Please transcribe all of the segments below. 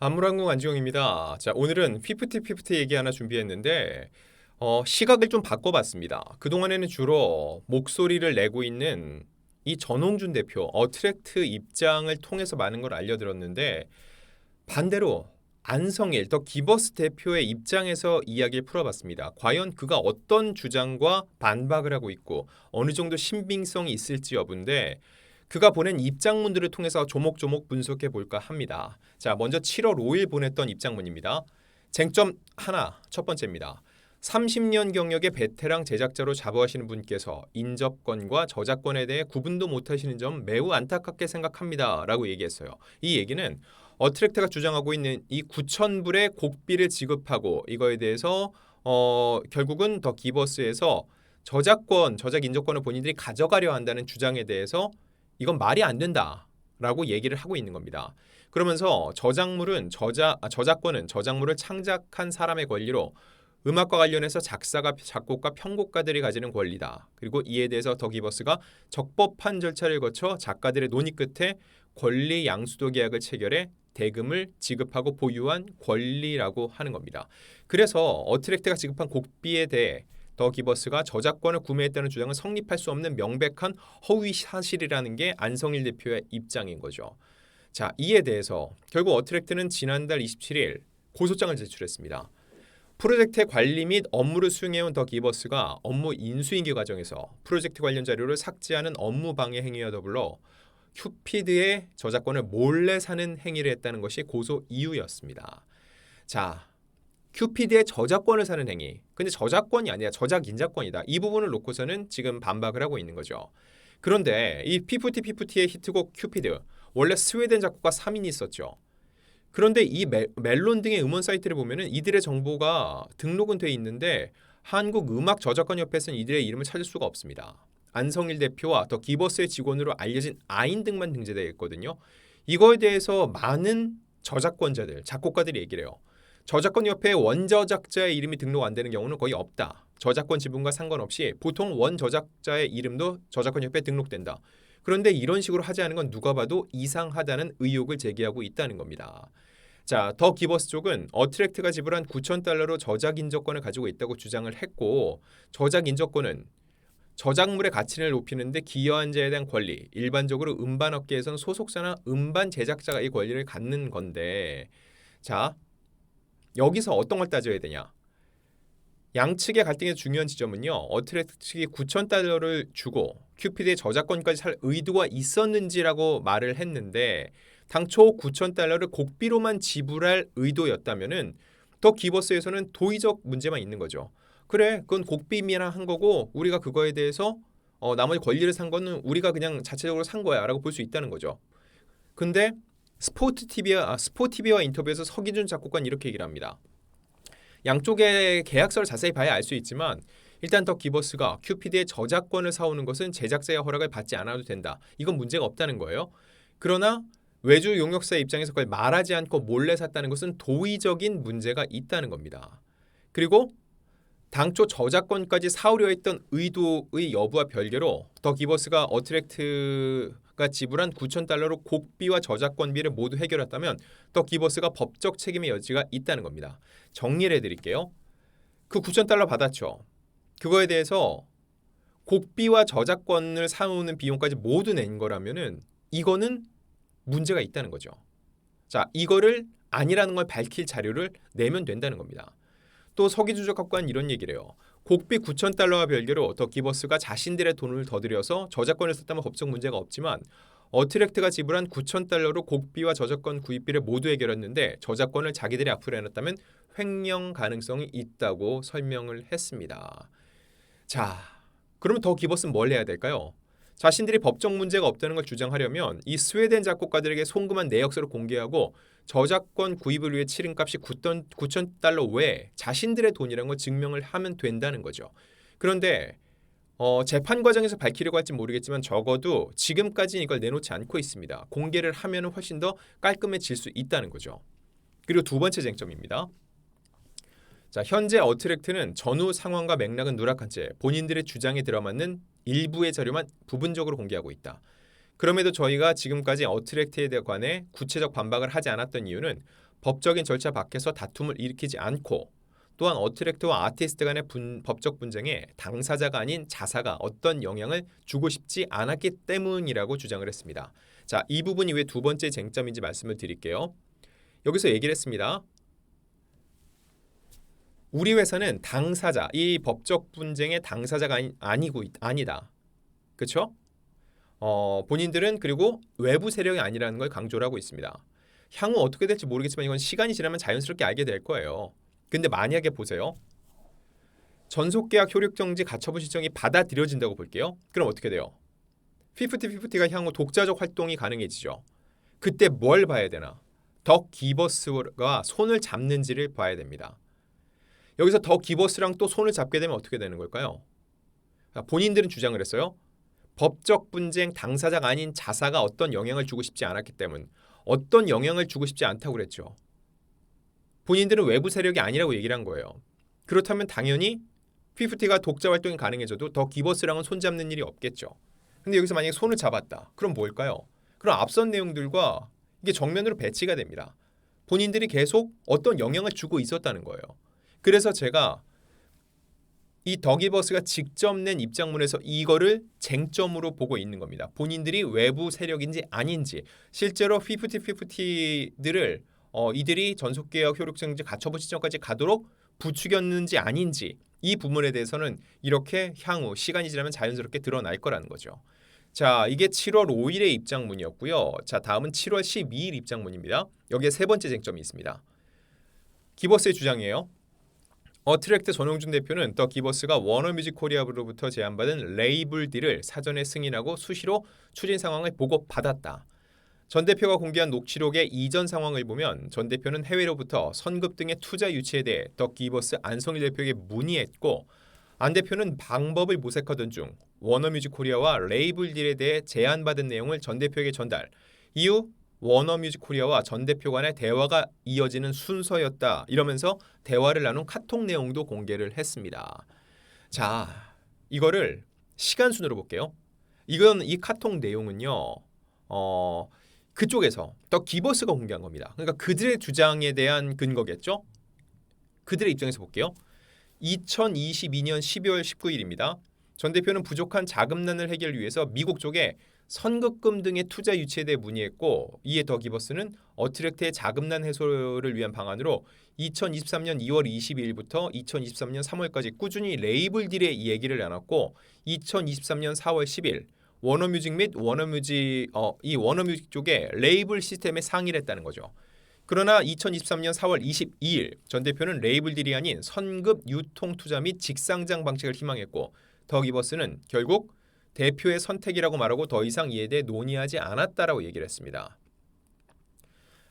만물항공 안지용입니다. 자, 오늘은 피프티 얘기 하나 준비했는데 시각을 좀 바꿔봤습니다. 그동안에는 주로 목소리를 내고 있는 이 전홍준 대표 어트랙트 입장을 통해서 많은 걸 알려드렸는데 반대로 안성일 더 기버스 대표의 입장에서 이야기를 풀어봤습니다. 과연 그가 어떤 주장과 반박을 하고 있고 어느 정도 신빙성이 있을지 여부인데 그가 보낸 입장문들을 통해서 조목조목 분석해 볼까 합니다. 자, 먼저 7월 5일 보냈던 입장문입니다. 쟁점 하나, 첫 번째입니다. 30년 경력의 베테랑 제작자로 자부하시는 분께서 인접권과 저작권에 대해 구분도 못하시는 점 매우 안타깝게 생각합니다. 라고 얘기했어요. 이 얘기는 어트랙트가 주장하고 있는 이 9,000불의 곡비를 지급하고 이거에 대해서 결국은 더 기버스에서 저작권, 저작 인접권을 본인들이 가져가려 한다는 주장에 대해서 이건 말이 안 된다라고 얘기를 하고 있는 겁니다. 그러면서 저작권은 저작물을 창작한 사람의 권리로 음악과 관련해서 작사가, 작곡가, 편곡가들이 가지는 권리다. 그리고 이에 대해서 더 기버스가 적법한 절차를 거쳐 작가들의 논의 끝에 권리 양수도 계약을 체결해 대금을 지급하고 보유한 권리라고 하는 겁니다. 그래서 어트랙트가 지급한 곡비에 대해 더 기버스가 저작권을 구매했다는 주장은 성립할 수 없는 명백한 허위 사실이라는 게 안성일 대표의 입장인 거죠. 자, 이에 대해서 결국 어트랙트는 지난달 27일 고소장을 제출했습니다. 프로젝트의 관리 및 업무를 수행해온 더 기버스가 업무 인수인계 과정에서 프로젝트 관련 자료를 삭제하는 업무 방해 행위와 더불어 큐피드의 저작권을 몰래 사는 행위를 했다는 것이 고소 이유였습니다. 자, 큐피드의 저작권을 사는 행위. 근데 저작권이 아니라 저작 인자권이다. 이 부분을 놓고서는 지금 반박을 하고 있는 거죠. 그런데 이 피프티의 히트곡 큐피드, 원래 스웨덴 작곡가 3인이 있었죠. 그런데 이 멜론 등의 음원 사이트를 보면은 이들의 정보가 등록은 돼 있는데 한국음악저작권협회에서는 이들의 이름을 찾을 수가 없습니다. 안성일 대표와 더 기버스의 직원으로 알려진 아인 등만 등재되어 있거든요. 이거에 대해서 많은 저작권자들, 작곡가들이 얘기를 해요. 저작권협회에 원저작자의 이름이 등록 안 되는 경우는 거의 없다. 저작권 지분과 상관없이 보통 원저작자의 이름도 저작권협회에 등록된다. 그런데 이런 식으로 하지 않은 건 누가 봐도 이상하다는 의혹을 제기하고 있다는 겁니다. 자, 더 기버스 쪽은 어트랙트가 지불한 9,000달러로 저작 인적권을 가지고 있다고 주장을 했고 저작 인적권은 저작물의 가치를 높이는 데 기여한 자에 대한 권리, 일반적으로 음반업계에서는 소속사나 음반 제작자가 이 권리를 갖는 건데 자, 여기서 어떤 걸 따져야 되냐? 양측의 갈등의 중요한 지점은요. 어트랙트 측이 9,000달러를 주고 큐피드의 저작권까지 살 의도가 있었는지라고 말을 했는데 당초 9,000달러를 곡비로만 지불할 의도였다면은 더 기버스에서는 도의적 문제만 있는 거죠. 그래, 그건 곡비미랑 한 거고 우리가 그거에 대해서 나머지 권리를 산 거는 우리가 그냥 자체적으로 산 거야라고 볼 수 있다는 거죠. 근데 스포티비와 인터뷰에서 서기준 작곡가는 이렇게 얘기를 합니다. 양쪽의 계약서를 자세히 봐야 알 수 있지만 일단 더 기버스가 큐피드의 저작권을 사오는 것은 제작자의 허락을 받지 않아도 된다. 이건 문제가 없다는 거예요. 그러나 외주 용역사의 입장에서 그걸 말하지 않고 몰래 샀다는 것은 도의적인 문제가 있다는 겁니다. 그리고 당초 저작권까지 사오려 했던 의도의 여부와 별개로 더 기버스가 어트랙트가 지불한 9,000달러로 곡비와 저작권비를 모두 해결했다면 더 기버스가 법적 책임의 여지가 있다는 겁니다. 정리를 해드릴게요. 그 9,000달러 받았죠. 그거에 대해서 곡비와 저작권을 사오는 비용까지 모두 낸 거라면은 이거는 문제가 있다는 거죠. 자, 이거를 아니라는 걸 밝힐 자료를 내면 된다는 겁니다. 또 서기준 작곡가는 이런 얘기를 해요. 곡비 9,000달러와 별개로 더 기버스가 자신들의 돈을 더 들여서 저작권을 썼다면 법적 문제가 없지만 어트랙트가 지불한 9,000달러로 곡비와 저작권 구입비를 모두 해결했는데 저작권을 자기들이 앞으로 해놨다면 횡령 가능성이 있다고 설명을 했습니다. 자, 그러면 더 기버스는 뭘 해야 될까요? 자신들이 법적 문제가 없다는 걸 주장하려면 이 스웨덴 작곡가들에게 송금한 내역서를 공개하고 저작권 구입을 위해 치른 값이 9,000달러 외에 자신들의 돈이라는 걸 증명을 하면 된다는 거죠. 그런데 재판 과정에서 밝히려고 할지 모르겠지만 적어도 지금까지는 이걸 내놓지 않고 있습니다. 공개를 하면 훨씬 더 깔끔해질 수 있다는 거죠. 그리고 두 번째 쟁점입니다. 자, 현재 어트랙트는 전후 상황과 맥락은 누락한 채 본인들의 주장에 들어맞는 일부의 자료만 부분적으로 공개하고 있다. 그럼에도 저희가 지금까지 어트랙트에 관해 구체적 반박을 하지 않았던 이유는 법적인 절차 밖에서 다툼을 일으키지 않고 또한 어트랙트와 아티스트 간의 법적 분쟁에 당사자가 아닌 자사가 어떤 영향을 주고 싶지 않았기 때문이라고 주장을 했습니다. 자, 이 부분이 왜 두 번째 쟁점인지 말씀을 드릴게요. 여기서 얘기를 했습니다. 우리 회사는 당사자, 이 법적 분쟁의 당사자가 아니다. 그렇죠? 본인들은 그리고 외부 세력이 아니라는 걸 강조를 하고 있습니다. 향후 어떻게 될지 모르겠지만 이건 시간이 지나면 자연스럽게 알게 될 거예요. 근데 만약에 보세요. 전속계약 효력정지 가처분 신청이 받아들여진다고 볼게요. 그럼 어떻게 돼요? 피프티가 향후 독자적 활동이 가능해지죠. 그때 뭘 봐야 되나? 더 기버스가 손을 잡는지를 봐야 됩니다. 여기서 더 기버스랑 또 손을 잡게 되면 어떻게 되는 걸까요? 본인들은 주장을 했어요. 법적 분쟁 당사자가 아닌 자사가 어떤 영향을 주고 싶지 않았기 때문 어떤 영향을 주고 싶지 않다고 그랬죠. 본인들은 외부 세력이 아니라고 얘기를 한 거예요. 그렇다면 당연히 피프티가 독자 활동이 가능해져도 더 기버스랑은 손잡는 일이 없겠죠. 근데 여기서 만약에 손을 잡았다. 그럼 뭘까요? 그럼 앞선 내용들과 이게 정면으로 배치가 됩니다. 본인들이 계속 어떤 영향을 주고 있었다는 거예요. 그래서 제가 이 더 기버스가 직접 낸 입장문에서 이거를 쟁점으로 보고 있는 겁니다. 본인들이 외부 세력인지 아닌지 실제로 피프티들을 이들이 전속계약 효력정지 가처분 시점까지 가도록 부추겼는지 아닌지 이 부분에 대해서는 이렇게 향후 시간이 지나면 자연스럽게 드러날 거라는 거죠. 자, 이게 7월 5일의 입장문이었고요. 자, 다음은 7월 12일 입장문입니다. 여기에 세 번째 쟁점이 있습니다. 기버스의 주장이에요. 어트랙트 전용준 대표는 더 기버스가 워너뮤직 코리아로부터 제안받은 레이블 딜을 사전에 승인하고 수시로 추진 상황을 보고받았다. 전 대표가 공개한 녹취록의 이전 상황을 보면 전 대표는 해외로부터 선급 등의 투자 유치에 대해 더 기버스 안성일 대표에게 문의했고 안 대표는 방법을 모색하던 중 워너뮤직 코리아와 레이블 딜에 대해 제안받은 내용을 전 대표에게 전달. 이후 워너뮤직 코리아와 전 대표 간의 대화가 이어지는 순서였다. 이러면서 대화를 나눈 카톡 내용도 공개를 했습니다. 자, 이거를 시간 순으로 볼게요. 이 카톡 내용은요. 그쪽에서 더 기버스가 공개한 겁니다. 그러니까 그들의 주장에 대한 근거겠죠. 그들의 입장에서 볼게요. 2022년 12월 19일입니다. 전 대표는 부족한 자금난을 해결 위해서 미국 쪽에 선급금 등의 투자 유치에 대해 문의했고 이에 더 기버스는 어트랙트의 자금난 해소를 위한 방안으로 2023년 2월 22일부터 2023년 3월까지 꾸준히 레이블 딜의 얘기를 나눴고 2023년 4월 10일 워너뮤직 및 이 워너뮤직 쪽에 레이블 시스템에 상의를 했다는 거죠. 그러나 2023년 4월 22일 전 대표는 레이블 딜이 아닌 선급 유통 투자 및 직상장 방식을 희망했고 더 기버스는 결국 대표의 선택이라고 말하고 더 이상 이에 대해 논의하지 않았다라고 얘기를 했습니다.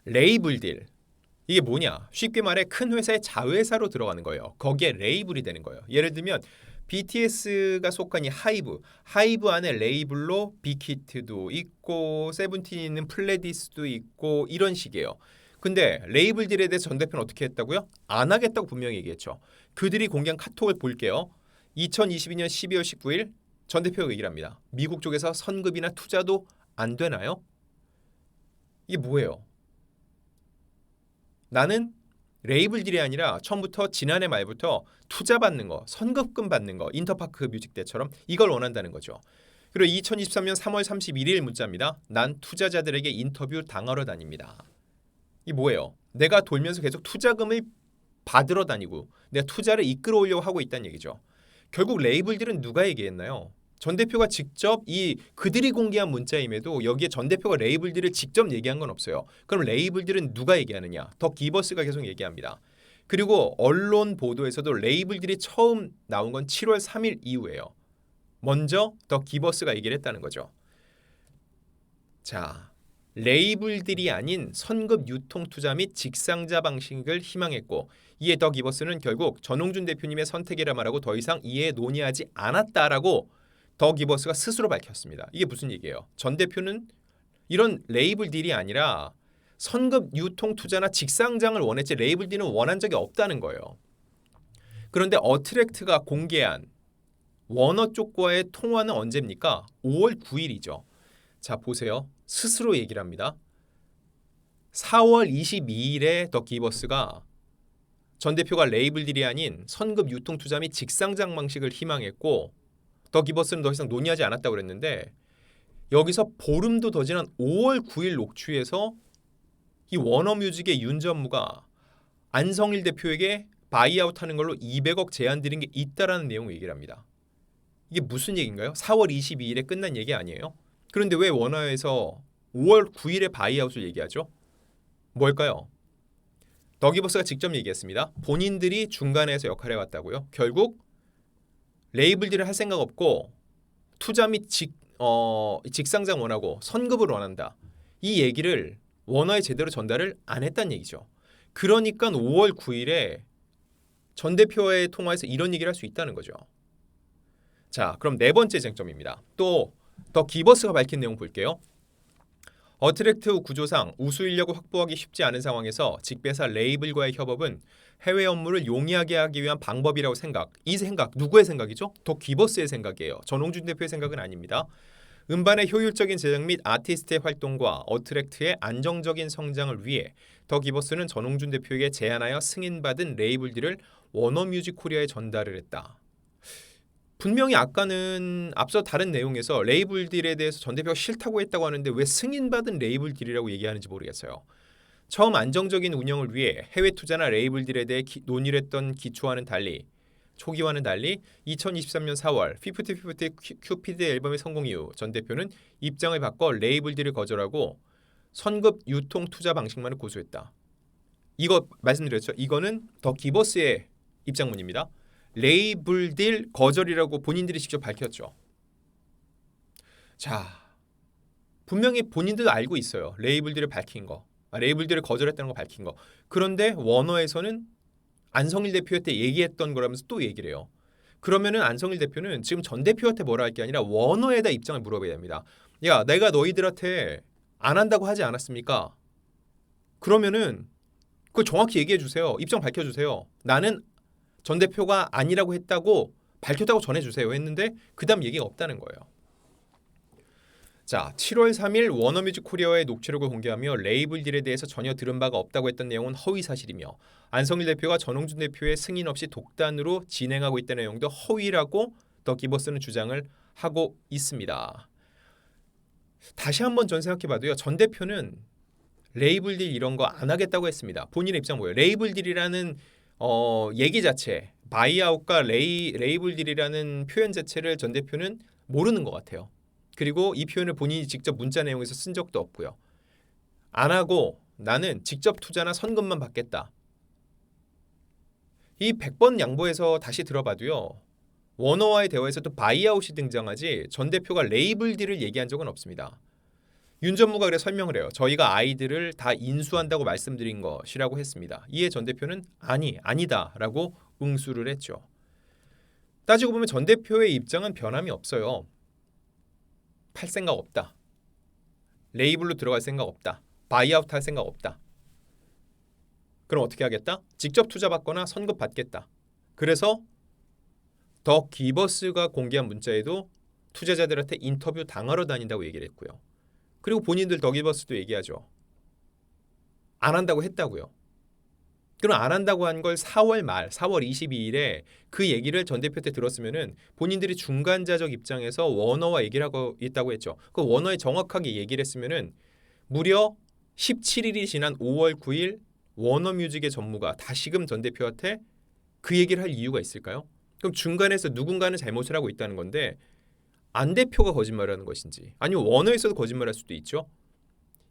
레이블 딜 이게 뭐냐? 쉽게 말해 큰 회사의 자회사로 들어가는 거예요. 거기에 레이블이 되는 거예요. 예를 들면 BTS가 속한 이 하이브 안에 레이블로 빅히트도 있고 세븐틴 있는 플레디스도 있고 이런 식이에요. 근데 레이블 딜에 대해서 전 대표는 어떻게 했다고요? 안 하겠다고 분명히 얘기했죠. 그들이 공개한 카톡을 볼게요. 2022년 12월 19일 전 대표가 얘기를 합니다. 미국 쪽에서 선급이나 투자도 안 되나요? 이게 뭐예요? 나는 레이블 딜이 아니라 처음부터 지난해 말부터 투자 받는 거, 선급금 받는 거, 인터파크 뮤직 때처럼 이걸 원한다는 거죠. 그리고 2023년 3월 31일 문자입니다. 난 투자자들에게 인터뷰 당하러 다닙니다. 이게 뭐예요? 내가 돌면서 계속 투자금을 받으러 다니고 내가 투자를 이끌어오려고 하고 있다는 얘기죠. 결국 레이블들은 누가 얘기했나요? 전 대표가 직접 그들이 공개한 문자임에도 여기에 전 대표가 레이블들을 직접 얘기한 건 없어요. 그럼 레이블들은 누가 얘기하느냐? 더 기버스가 계속 얘기합니다. 그리고 언론 보도에서도 레이블들이 처음 나온 건 7월 3일 이후예요. 먼저 더 기버스가 얘기를 했다는 거죠. 자, 레이블들이 아닌 선급 유통 투자 및 직상자 방식을 희망했고 이에 더 기버스는 결국 전홍준 대표님의 선택이라 말하고 더 이상 이에 논의하지 않았다라고 더 기버스가 스스로 밝혔습니다. 이게 무슨 얘기예요? 전 대표는 이런 레이블 딜이 아니라 선급 유통 투자나 직상장을 원했지 레이블 딜은 원한 적이 없다는 거예요. 그런데 어트랙트가 공개한 워너 쪽과의 통화는 언제입니까? 5월 9일이죠. 자, 보세요. 스스로 얘기를 합니다. 4월 22일에 더 기버스가 전 대표가 레이블딜이 아닌 선급 유통 투자 및 직상장 방식을 희망했고 더 기버스는 더 이상 논의하지 않았다고 그랬는데 여기서 보름도 더 지난 5월 9일 녹취에서 이 워너뮤직의 윤 전무가 안성일 대표에게 바이아웃하는 걸로 200억 제안 드린 게 있다라는 내용을 얘기를 합니다. 이게 무슨 얘기인가요? 4월 22일에 끝난 얘기 아니에요? 그런데 왜 워너에서 5월 9일에 바이아웃을 얘기하죠? 뭘까요? 더 기버스가 직접 얘기했습니다. 본인들이 중간에서 역할을 해왔다고요. 결국 레이블 딜을 할 생각 없고 투자 및 직상장 원하고 선급을 원한다. 이 얘기를 워너에 제대로 전달을 안 했다는 얘기죠. 그러니까 5월 9일에 전 대표와의 통화에서 이런 얘기를 할 수 있다는 거죠. 자, 그럼 네 번째 쟁점입니다. 또 더 기버스가 밝힌 내용 볼게요. 어트랙트 구조상 우수 인력을 확보하기 쉽지 않은 상황에서 직배사 레이블과의 협업은 해외 업무를 용이하게 하기 위한 방법이라고 생각. 이 생각 누구의 생각이죠? 더 기버스의 생각이에요. 전홍준 대표의 생각은 아닙니다. 음반의 효율적인 제작 및 아티스트의 활동과 어트랙트의 안정적인 성장을 위해 더 기버스는 전홍준 대표에게 제안하여 승인받은 레이블들을 워너뮤직 코리아에 전달을 했다. 분명히 아까는 앞서 다른 내용에서 레이블 딜에 대해서 전 대표가 싫다고 했다고 하는데 왜 승인받은 레이블 딜이라고 얘기하는지 모르겠어요. 처음 안정적인 운영을 위해 해외 투자나 레이블 딜에 대해 논의를 했던 기초와는 달리 초기와는 달리 2023년 4월 50-50 큐피드 앨범의 성공 이후 전 대표는 입장을 바꿔 레이블 딜을 거절하고 선급 유통 투자 방식만을 고수했다. 이거 말씀드렸죠. 이거는 더 기버스의 입장문입니다. 레이블 딜 거절이라고 본인들이 직접 밝혔죠. 자, 분명히 본인들도 알고 있어요. 레이블 딜을 밝힌 거. 레이블 딜을 거절했다는 거 밝힌 거. 그런데 워너에서는 안성일 대표한테 얘기했던 거라면서 또 얘기를 해요. 그러면은 안성일 대표는 지금 전 대표한테 뭐라 할 게 아니라 워너에다 입장을 물어봐야 됩니다. 야, 내가 너희들한테 안 한다고 하지 않았습니까? 그러면은 그걸 정확히 얘기해 주세요. 입장 밝혀 주세요. 나는 전 대표가 아니라고 했다고 밝혔다고 전해주세요 했는데 그 다음 얘기가 없다는 거예요. 자, 7월 3일 워너뮤직 코리아의 녹취록을 공개하며 레이블 딜에 대해서 전혀 들은 바가 없다고 했던 내용은 허위 사실이며 안성일 대표가 전홍준 대표의 승인 없이 독단으로 진행하고 있다는 내용도 허위라고 더 기버스는 주장을 하고 있습니다. 다시 한번 전 생각해봐도요. 전 대표는 레이블 딜 이런 거 안 하겠다고 했습니다. 본인의 입장 뭐예요? 레이블 딜이라는 얘기 자체, 바이아웃과 레이블 딜이라는 표현 자체를 전 대표는 모르는 것 같아요. 그리고 이 표현을 본인이 직접 문자 내용에서 쓴 적도 없고요. 안 하고 나는 직접 투자나 선급만 받겠다. 이 100번 양보해서 다시 들어봐도요. 워너와의 대화에서도 바이아웃이 등장하지 전 대표가 레이블 딜을 얘기한 적은 없습니다. 윤 전무가 그래 설명을 해요. 저희가 아이들을 다 인수한다고 말씀드린 것이라고 했습니다. 이에 전 대표는 아니다라고 응수를 했죠. 따지고 보면 전 대표의 입장은 변함이 없어요. 팔 생각 없다. 레이블로 들어갈 생각 없다. 바이아웃 할 생각 없다. 그럼 어떻게 하겠다? 직접 투자 받거나 선급 받겠다. 그래서 더 기버스가 공개한 문자에도 투자자들한테 인터뷰 당하러 다닌다고 얘기를 했고요. 그리고 본인들 더 기버스도 얘기하죠. 안 한다고 했다고요. 그럼 안 한다고 한 걸 4월 말, 4월 22일에 그 얘기를 전 대표 때 들었으면은 본인들이 중간자적 입장에서 워너와 얘기를 하고 있다고 했죠. 그 워너에 정확하게 얘기를 했으면은 무려 17일이 지난 5월 9일 워너뮤직의 전무가 다시금 전 대표한테 그 얘기를 할 이유가 있을까요? 그럼 중간에서 누군가는 잘못을 하고 있다는 건데 안 대표가 거짓말하는 것인지 아니면 워너에서도 거짓말할 수도 있죠.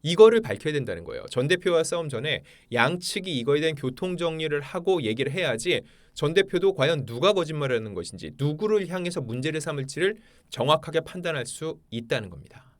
이거를 밝혀야 된다는 거예요. 전 대표와 싸움 전에 양측이 이거에 대한 교통 정리를 하고 얘기를 해야지 전 대표도 과연 누가 거짓말하는 것인지 누구를 향해서 문제를 삼을지를 정확하게 판단할 수 있다는 겁니다.